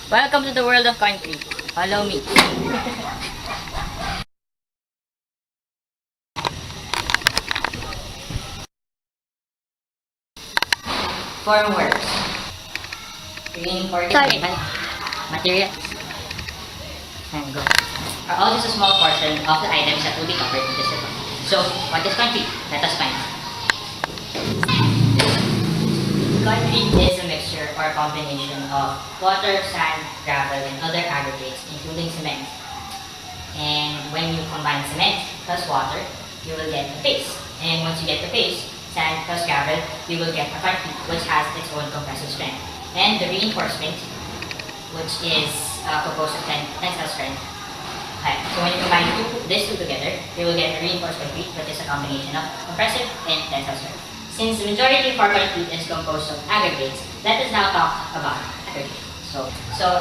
Welcome to the world of concrete. Follow me. Formworks. Reinforcing materials. And go. Are all just a small portion of the items that will be covered in this report. So, what is concrete? Let us find out. Concrete is a mixture or combination of water, sand, gravel, and other aggregates, including cement. And when you combine cement plus water, you will get a paste. And once you get the paste, sand plus gravel, you will get a concrete which has its own compressive strength. And the reinforcement, which is composed of tensile strength. Okay. So when you combine these two together, you will get a reinforced concrete, which is a combination of compressive and tensile strength. Since the majority of our concrete is composed of aggregates, let us now talk about aggregates. So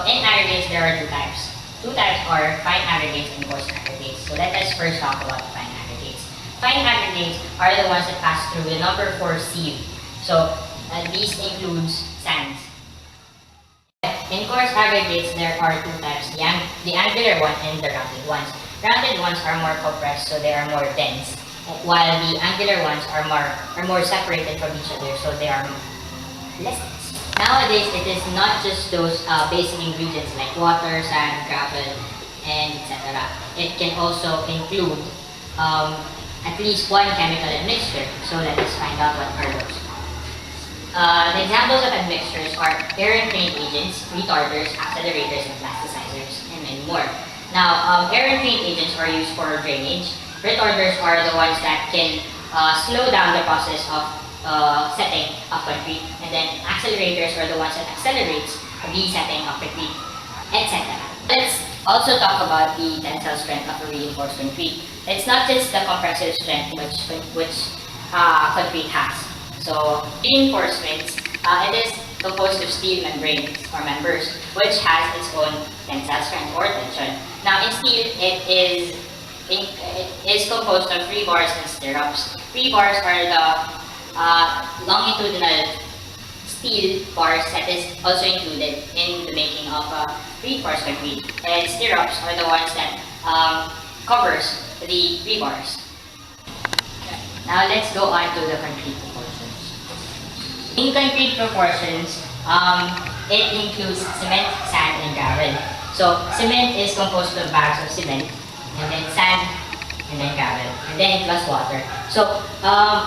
in aggregates, there are two types. Two types are fine aggregates and coarse aggregates. So let us first talk about fine aggregates. Fine aggregates are the ones that pass through the number 4 sieve. So these includes sands. In coarse aggregates, there are two types, the angular one and the rounded ones. Rounded ones are more compressed, so they are more dense, while the angular ones are more separated from each other, so they are less dense. Nowadays, it is not just those basic ingredients like water, sand, gravel, and etc. It can also include at least one chemical admixture. So let us find out what are those. The examples of admixtures are air and paint agents, retarders, accelerators, and plasticizers, and many more. Now, air and paint agents are used for drainage. Retarders are the ones that can slow down the process of setting of concrete, and then accelerators are the ones that accelerates the setting of concrete, etc. Let's also talk about the tensile strength of a reinforced concrete. It's not just the compressive strength which concrete has. So reinforcements, it is composed of steel membranes or members, which has its own tensile strength or tension. Now in steel, it is composed of rebars and stirrups. Rebars are the longitudinal steel bars that is also included in the making of reinforced concrete. And stirrups are the ones that covers the rebars. Now let's go on to the concrete proportions. In concrete proportions, it includes cement, sand, and gravel. So cement is composed of bags of cement, and then sand, and then gravel, and then plus water. So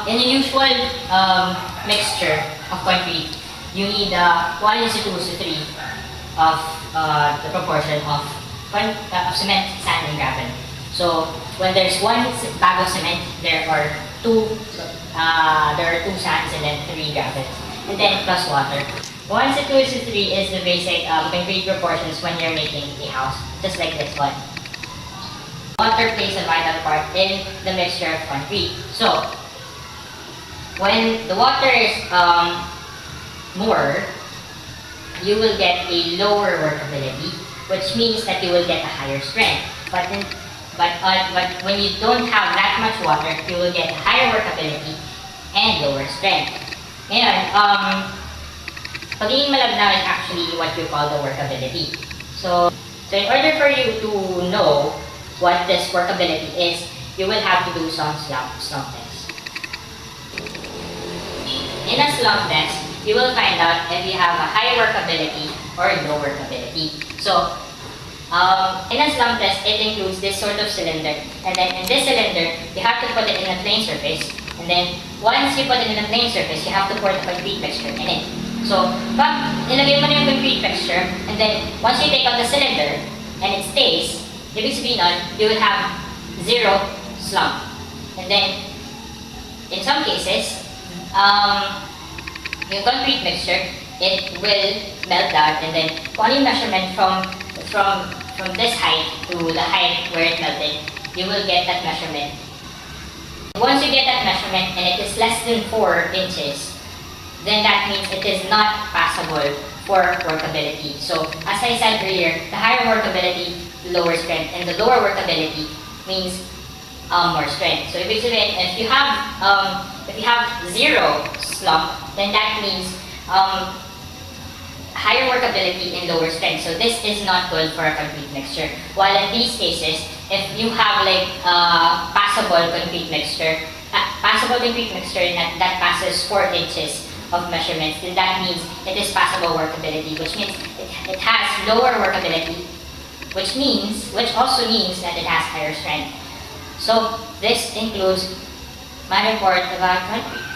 in a usual mixture of concrete, you need 1:2:3 of the proportion of cement, sand, and gravel. So when there's one bag of cement, there are two sands and then 3 gravels, and then plus water. 1:2:3 is the basic concrete proportions when you're making a house, just like this one. Water plays a vital part in the mixture of concrete. So when the water is more, you will get a lower workability, which means that you will get a higher strength. But when you don't have that much water, you will get higher workability and lower strength. Ngayon, pagiging malabnaw is actually what you call the workability. So in order for you to know what this workability is, you will have to do some slump test. In a slump test, you will find out if you have a high workability or low workability. So in a slump test, it includes this sort of cylinder, and then in this cylinder, you have to put it in a plane surface, and then once you put it in a plane surface, you have to pour the concrete mixture in it. So, pag ilagay mo na yung concrete mixture, and then once you take out the cylinder, and it stays, ibig sabihin nun, you will have 0 slump. And then, in some cases, yung concrete mixture, it will melt down, and then kung ano yung measurement from this height to the height where it melted, you will get that measurement. Once you get that measurement and it is less than 4 inches, then that means it is not passable for workability. So as I said earlier, the higher workability, the lower strength, and the lower workability means more strength. So if you have 0 slump, then that means higher workability and lower strength. So this is not good for a concrete mixture. While in these cases, if you have like passable concrete mixture that passes 4 inches of measurements, then that means it is passable workability, which means it has lower workability, which also means that it has higher strength. So this includes my report about concrete.